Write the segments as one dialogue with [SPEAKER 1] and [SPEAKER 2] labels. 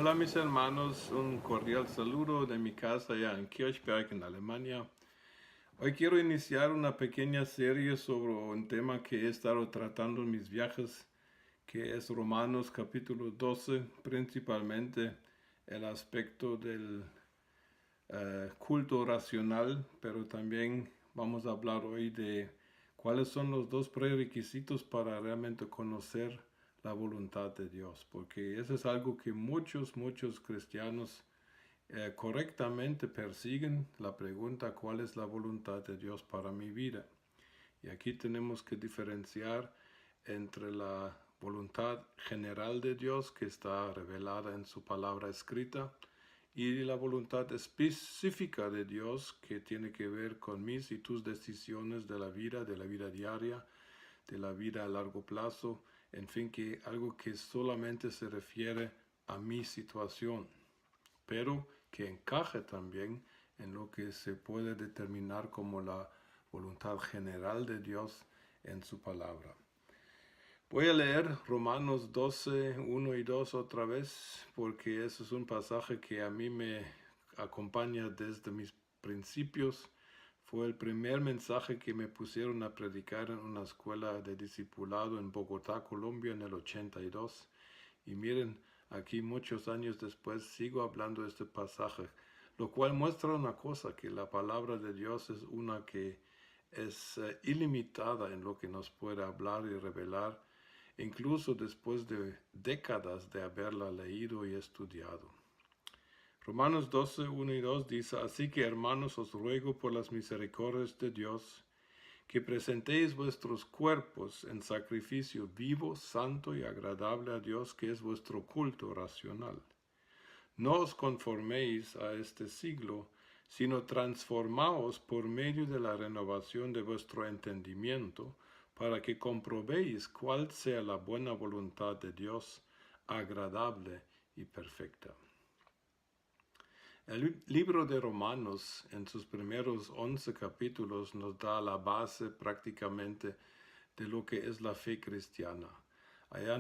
[SPEAKER 1] Hola mis hermanos, un cordial saludo de mi casa allá en Kirchberg, en Alemania. Hoy quiero iniciar una pequeña serie sobre un tema que he estado tratando en mis viajes, que es Romanos capítulo 12, principalmente el aspecto del culto racional, pero también vamos a hablar hoy de cuáles son los dos prerequisitos para realmente conocer la voluntad de Dios, porque eso es algo que muchos cristianos correctamente persiguen, la pregunta cuál es la voluntad de Dios para mi vida. Y aquí tenemos que diferenciar entre la voluntad general de Dios que está revelada en su palabra escrita y la voluntad específica de Dios que tiene que ver con mis y tus decisiones de la vida diaria, de la vida a largo plazo, en fin, que algo que solamente se refiere a mi situación, pero que encaje también en lo que se puede determinar como la voluntad general de Dios en su palabra. Voy a leer Romanos 12, 1 y 2 otra vez, porque ese es un pasaje que a mí me acompaña desde mis principios. Fue el primer mensaje que me pusieron a predicar en una escuela de discipulado en Bogotá, Colombia, en el 82. Y miren, aquí muchos años después sigo hablando de este pasaje, lo cual muestra una cosa, que la palabra de Dios es una que es ilimitada en lo que nos puede hablar y revelar, incluso después de décadas de haberla leído y estudiado. Romanos 12, 1 y 2 dice: Así que, hermanos, os ruego por las misericordias de Dios, que presentéis vuestros cuerpos en sacrificio vivo, santo y agradable a Dios, que es vuestro culto racional. No os conforméis a este siglo, sino transformaos por medio de la renovación de vuestro entendimiento, para que comprobéis cuál sea la buena voluntad de Dios, agradable y perfecta. El libro de Romanos, en sus primeros 11 capítulos, nos da la base prácticamente de lo que es la fe cristiana. Allá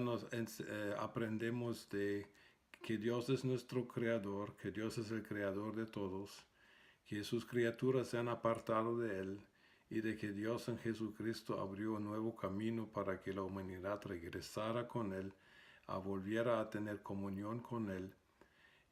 [SPEAKER 1] aprendemos de que Dios es nuestro creador, que Dios es el creador de todos, que sus criaturas se han apartado de Él y de que Dios en Jesucristo abrió un nuevo camino para que la humanidad regresara con Él, volviera a tener comunión con Él.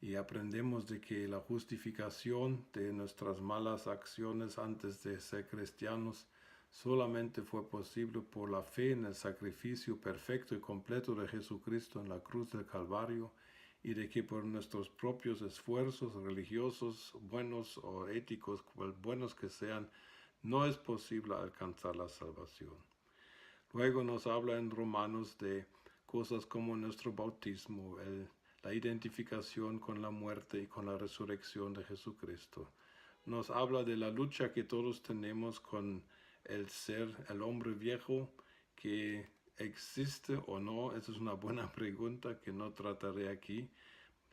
[SPEAKER 1] Y aprendemos de que la justificación de nuestras malas acciones antes de ser cristianos solamente fue posible por la fe en el sacrificio perfecto y completo de Jesucristo en la cruz del Calvario, y de que por nuestros propios esfuerzos religiosos, buenos o éticos, buenos que sean, no es posible alcanzar la salvación. Luego nos habla en Romanos de cosas como nuestro bautismo, la identificación con la muerte y con la resurrección de Jesucristo. Nos habla de la lucha que todos tenemos con el hombre viejo, que existe o no. Esa es una buena pregunta que no trataré aquí.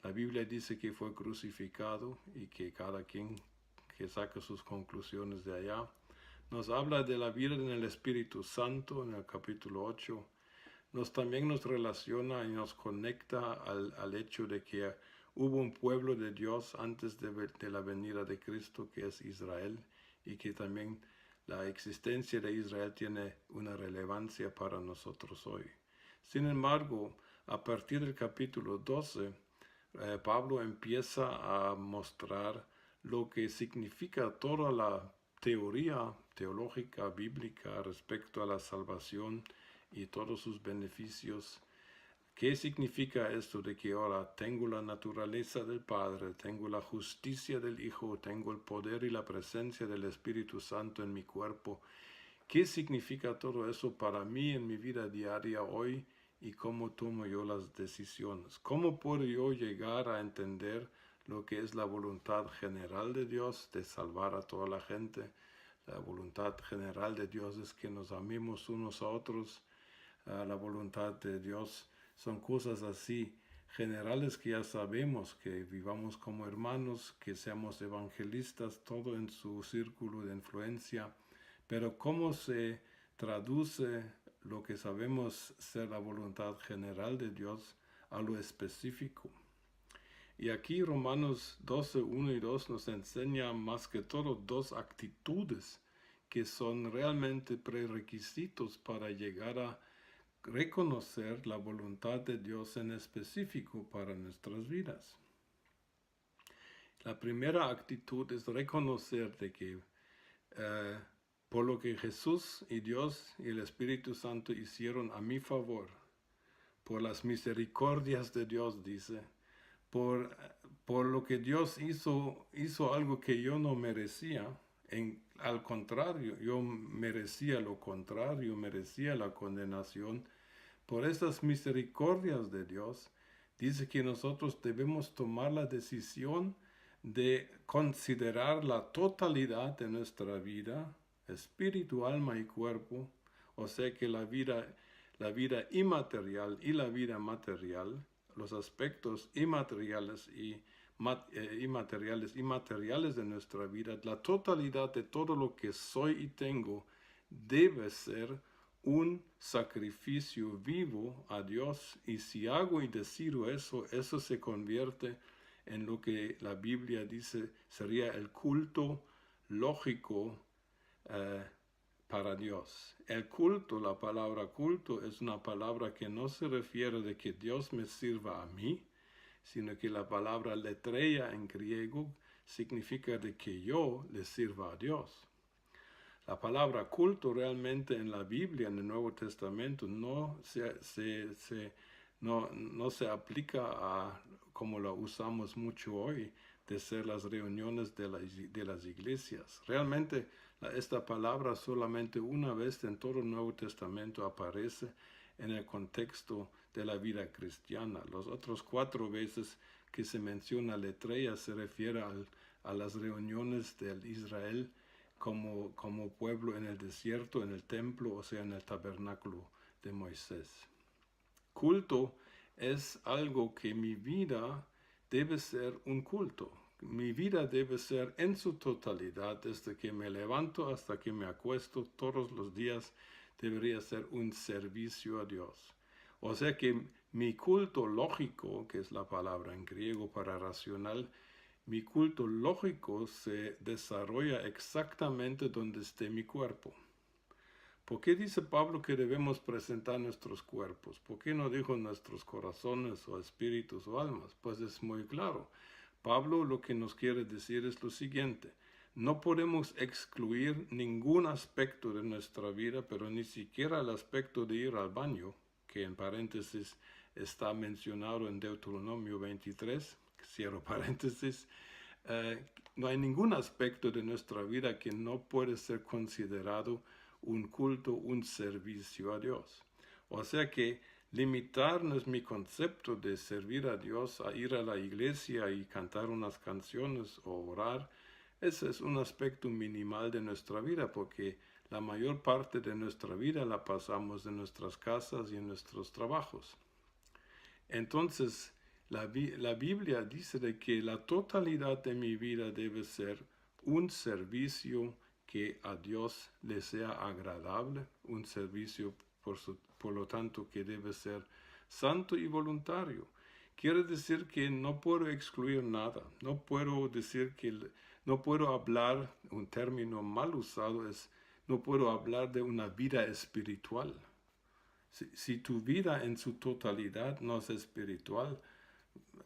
[SPEAKER 1] La Biblia dice que fue crucificado y que cada quien que saque sus conclusiones de allá. Nos habla de la vida en el Espíritu Santo en el capítulo 8. También nos relaciona y nos conecta al hecho de que hubo un pueblo de Dios antes de la venida de Cristo, que es Israel, y que también la existencia de Israel tiene una relevancia para nosotros hoy. Sin embargo, a partir del capítulo 12, Pablo empieza a mostrar lo que significa toda la teoría teológica bíblica respecto a la salvación y todos sus beneficios. ¿Qué significa esto de que ahora tengo la naturaleza del Padre, tengo la justicia del Hijo, tengo el poder y la presencia del Espíritu Santo en mi cuerpo? ¿Qué significa todo eso para mí en mi vida diaria hoy y cómo tomo yo las decisiones? ¿Cómo puedo yo llegar a entender lo que es la voluntad general de Dios de salvar a toda la gente? La voluntad general de Dios es que nos amemos unos a otros. La voluntad de Dios son cosas así generales que ya sabemos, que vivamos como hermanos, que seamos evangelistas, todo en su círculo de influencia. Pero ¿cómo se traduce lo que sabemos ser la voluntad general de Dios a lo específico? Y aquí Romanos 12, 1 y 2 nos enseña más que todo dos actitudes que son realmente prerequisitos para llegar a reconocer la voluntad de Dios en específico para nuestras vidas. La primera actitud es reconocer de que por lo que Jesús y Dios y el Espíritu Santo hicieron a mi favor, por las misericordias de Dios, dice, por lo que Dios hizo algo que yo no merecía. Al contrario, yo merecía lo contrario, merecía la condenación. Por estas misericordias de Dios, dice que nosotros debemos tomar la decisión de considerar la totalidad de nuestra vida, espíritu, alma y cuerpo, o sea que la vida inmaterial y la vida material, los aspectos inmateriales y materiales de nuestra vida, la totalidad de todo lo que soy y tengo debe ser un sacrificio vivo a Dios, y si hago y decido eso, eso se convierte en lo que la Biblia dice sería el culto lógico para Dios. El culto, la palabra culto, es una palabra que no se refiere de que Dios me sirva a mí, sino que la palabra letreia en griego significa de que yo le sirva a Dios. La palabra culto realmente en la Biblia, en el Nuevo Testamento, no se aplica a como la usamos mucho hoy, de ser las reuniones de las iglesias. Realmente esta palabra solamente una vez en todo el Nuevo Testamento aparece en el contexto de la vida cristiana. Las otras 4 veces que se menciona letreia se refiere a las reuniones del Israel como pueblo en el desierto, en el templo, o sea, en el tabernáculo de Moisés. Culto es algo que mi vida debe ser un culto. Mi vida debe ser en su totalidad, desde que me levanto hasta que me acuesto todos los días, debería ser un servicio a Dios. O sea que mi culto lógico, que es la palabra en griego para racional, mi culto lógico se desarrolla exactamente donde esté mi cuerpo. ¿Por qué dice Pablo que debemos presentar nuestros cuerpos? ¿Por qué no dijo nuestros corazones o espíritus o almas? Pues es muy claro. Pablo lo que nos quiere decir es lo siguiente: no podemos excluir ningún aspecto de nuestra vida, pero ni siquiera el aspecto de ir al baño, que en paréntesis está mencionado en Deuteronomio 23, cierro paréntesis. No hay ningún aspecto de nuestra vida que no puede ser considerado un culto, un servicio a Dios. O sea que limitar no es mi concepto de servir a Dios a ir a la iglesia y cantar unas canciones o orar. Ese es un aspecto minimal de nuestra vida, porque la mayor parte de nuestra vida la pasamos en nuestras casas y en nuestros trabajos. Entonces, la Biblia dice de que la totalidad de mi vida debe ser un servicio que a Dios le sea agradable, un servicio por lo tanto que debe ser santo y voluntario. Quiere decir que no puedo excluir nada, no puedo decir que, no puedo hablar, un término mal usado es, no puedo hablar de una vida espiritual. Si tu vida en su totalidad no es espiritual,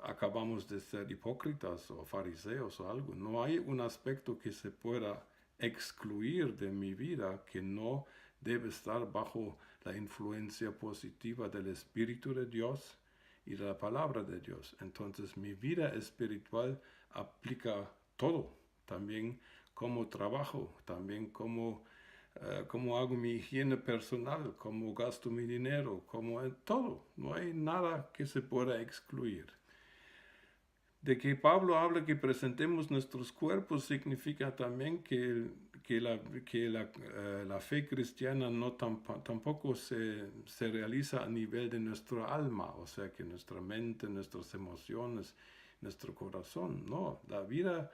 [SPEAKER 1] acabamos de ser hipócritas o fariseos o algo. No hay un aspecto que se pueda excluir de mi vida que no debe estar bajo la influencia positiva del Espíritu de Dios y de la palabra de Dios. Entonces mi vida espiritual aplica todo, también como trabajo, también como hago mi higiene personal, cómo gasto mi dinero, como en todo. No hay nada que se pueda excluir. De que Pablo habla que presentemos nuestros cuerpos significa también que la fe cristiana no tampoco se realiza a nivel de nuestra alma, o sea que nuestra mente, nuestras emociones, nuestro corazón. No, la vida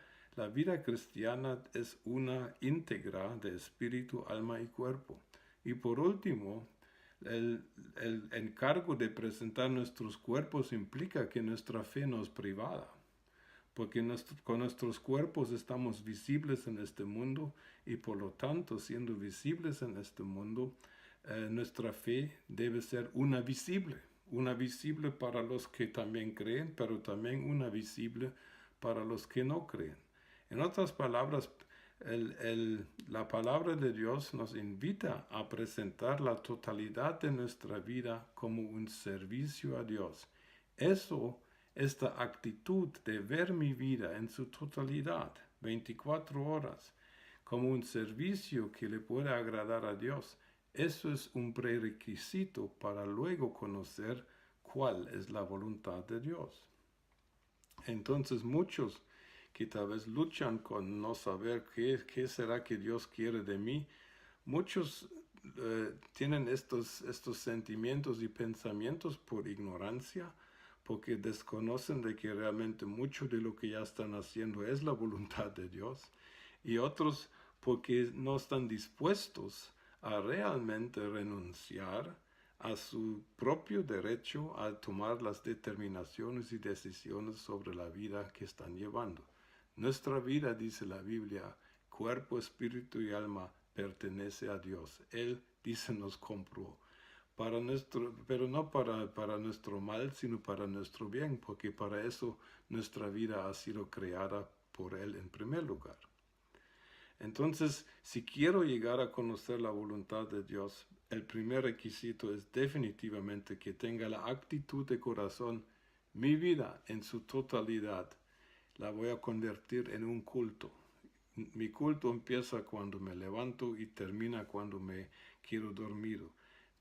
[SPEAKER 1] cristiana es una íntegra de espíritu, alma y cuerpo. Y por último, el encargo de presentar nuestros cuerpos implica que nuestra fe no es privada. porque con nuestros cuerpos estamos visibles en este mundo y por lo tanto, siendo visibles en este mundo, nuestra fe debe ser una visible para los que también creen, pero también una visible para los que no creen. En otras palabras, la palabra de Dios nos invita a presentar la totalidad de nuestra vida como un servicio a Dios. Esta actitud de ver mi vida en su totalidad, 24 horas, como un servicio que le pueda agradar a Dios, eso es un prerequisito para luego conocer cuál es la voluntad de Dios. Entonces muchos que tal vez luchan con no saber qué será que Dios quiere de mí, muchos tienen estos sentimientos y pensamientos por ignorancia, porque desconocen de que realmente mucho de lo que ya están haciendo es la voluntad de Dios, y otros porque no están dispuestos a realmente renunciar a su propio derecho a tomar las determinaciones y decisiones sobre la vida que están llevando. Nuestra vida, dice la Biblia, cuerpo, espíritu y alma pertenece a Dios. Él, dice, nos compró. Pero no para nuestro mal, sino para nuestro bien, porque para eso nuestra vida ha sido creada por Él en primer lugar. Entonces, si quiero llegar a conocer la voluntad de Dios, el primer requisito es definitivamente que tenga la actitud de corazón. Mi vida en su totalidad la voy a convertir en un culto. Mi culto empieza cuando me levanto y termina cuando me quiero dormir.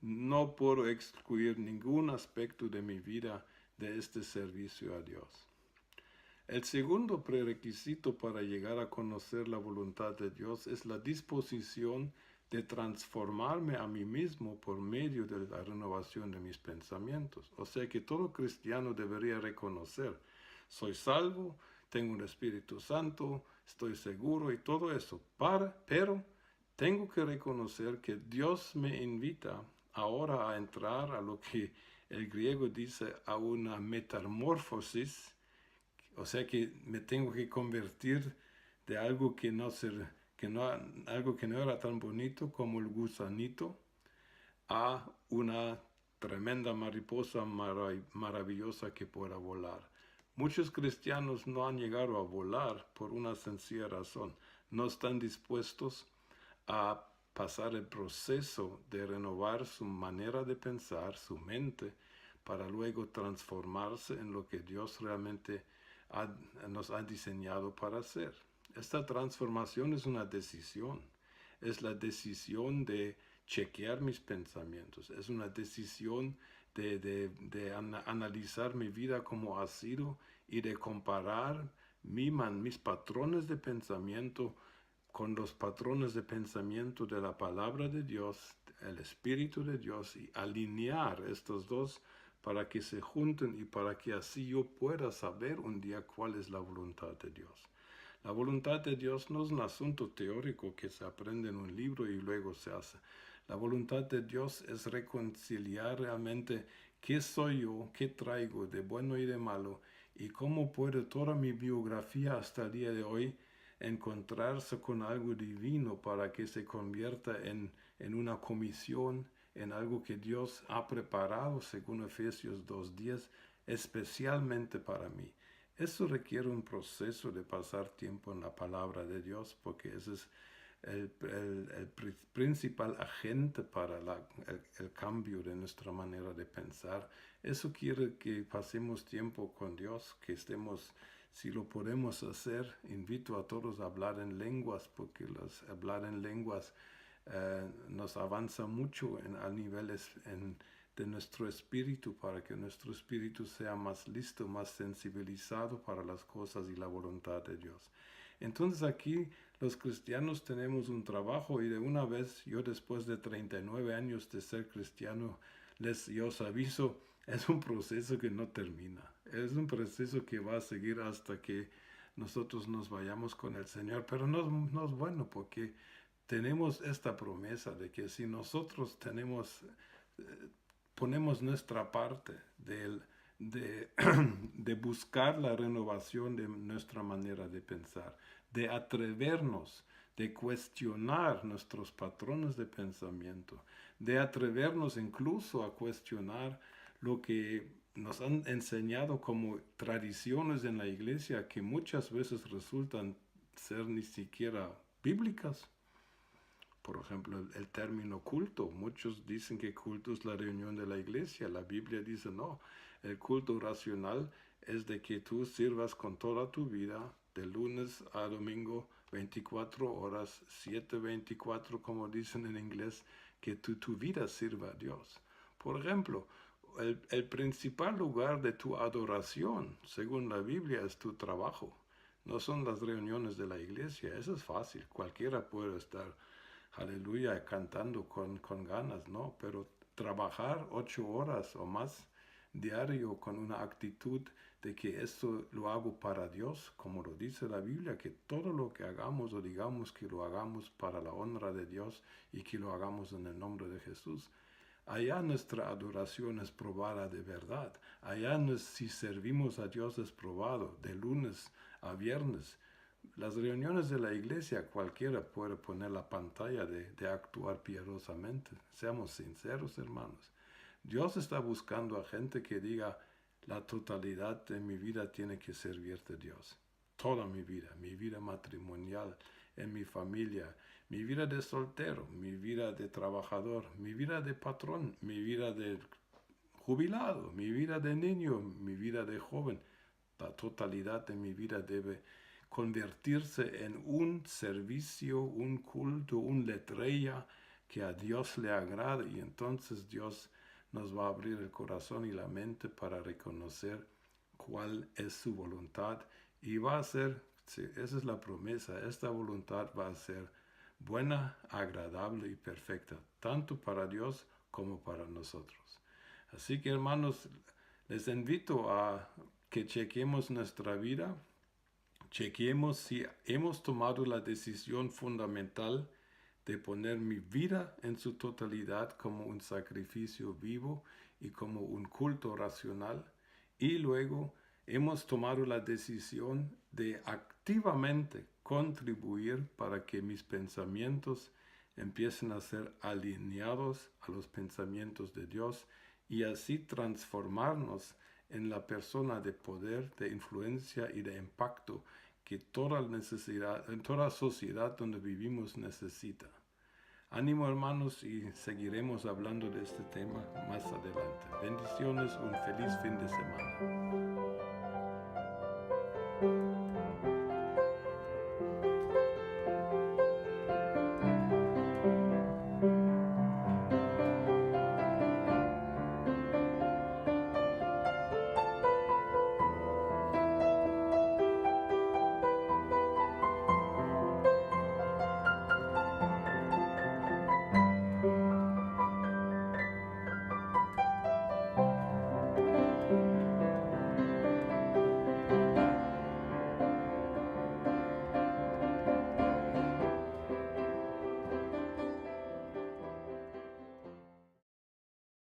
[SPEAKER 1] No puedo excluir ningún aspecto de mi vida de este servicio a Dios. El segundo prerequisito para llegar a conocer la voluntad de Dios es la disposición de transformarme a mí mismo por medio de la renovación de mis pensamientos. O sea que todo cristiano debería reconocer, soy salvo, tengo un Espíritu Santo, estoy seguro y todo eso, pero tengo que reconocer que Dios me invita ahora a entrar a lo que el griego dice a una metamorfosis. O sea que me tengo que convertir de algo algo que no era tan bonito como el gusanito a una tremenda mariposa maravillosa que pueda volar. Muchos cristianos no han llegado a volar por una sencilla razón. No están dispuestos a pasar el proceso de renovar su manera de pensar, su mente, para luego transformarse en lo que Dios realmente nos ha diseñado para hacer. Esta transformación es una decisión. Es la decisión de chequear mis pensamientos. Es una decisión de analizar mi vida como ha sido y de comparar mis patrones de pensamiento con los patrones de pensamiento de la palabra de Dios, el Espíritu de Dios, y alinear estos dos para que se junten y para que así yo pueda saber un día cuál es la voluntad de Dios. La voluntad de Dios no es un asunto teórico que se aprende en un libro y luego se hace. La voluntad de Dios es reconciliar realmente qué soy yo, qué traigo de bueno y de malo, y cómo puede toda mi biografía hasta el día de hoy encontrarse con algo divino para que se convierta en una comisión, en algo que Dios ha preparado, según Efesios 2:10, especialmente para mí. Eso requiere un proceso de pasar tiempo en la palabra de Dios, porque ese es el principal agente para el cambio de nuestra manera de pensar. Eso quiere que pasemos tiempo con Dios, que estemos, si lo podemos hacer, invito a todos a hablar en lenguas, porque hablar en lenguas nos avanza mucho a niveles de nuestro espíritu, para que nuestro espíritu sea más listo, más sensibilizado para las cosas y la voluntad de Dios. Entonces aquí los cristianos tenemos un trabajo, y de una vez yo, después de 39 años de ser cristiano, yo os aviso, es un proceso que no termina. Es un proceso que va a seguir hasta que nosotros nos vayamos con el Señor. Pero no es bueno, porque tenemos esta promesa de que si nosotros ponemos nuestra parte de, de buscar la renovación de nuestra manera de pensar, de atrevernos, de cuestionar nuestros patrones de pensamiento, de atrevernos incluso a cuestionar lo que nos han enseñado como tradiciones en la iglesia que muchas veces resultan ser ni siquiera bíblicas. Por ejemplo, el término culto. Muchos dicen que culto es la reunión de la iglesia. La Biblia dice no. El culto racional es de que tú sirvas con toda tu vida, de lunes a domingo, 24 horas, 7:24, como dicen en inglés, que tu vida sirva a Dios. Por ejemplo, el principal lugar de tu adoración, según la Biblia, es tu trabajo. No son las reuniones de la iglesia. Eso es fácil. Cualquiera puede estar, aleluya, cantando con ganas, ¿no? Pero trabajar 8 horas o más diario con una actitud de que esto lo hago para Dios, como lo dice la Biblia, que todo lo que hagamos o digamos que lo hagamos para la honra de Dios y que lo hagamos en el nombre de Jesús. Allá nuestra adoración es probada de verdad. Allá si servimos a Dios es probado de lunes a viernes. Las reuniones de la iglesia cualquiera puede poner la pantalla de actuar piadosamente. Seamos sinceros, hermanos. Dios está buscando a gente que diga, la totalidad de mi vida tiene que servirte a Dios. Toda mi vida matrimonial, en mi familia, mi vida de soltero, mi vida de trabajador, mi vida de patrón, mi vida de jubilado, mi vida de niño, mi vida de joven. La totalidad de mi vida debe convertirse en un servicio, un culto, un letrilla que a Dios le agrade, y entonces Dios nos va a abrir el corazón y la mente para reconocer cuál es su voluntad, y va a ser, sí, esa es la promesa, esta voluntad va a ser buena, agradable y perfecta, tanto para Dios como para nosotros. Así que, hermanos, les invito a que chequemos nuestra vida, chequemos si hemos tomado la decisión fundamental de poner mi vida en su totalidad como un sacrificio vivo y como un culto racional, y luego hemos tomado la decisión de activamente contribuir para que mis pensamientos empiecen a ser alineados a los pensamientos de Dios y así transformarnos en la persona de poder, de influencia y de impacto que toda sociedad donde vivimos necesita. Ánimo, hermanos, y seguiremos hablando de este tema más adelante. Bendiciones, un feliz fin de semana.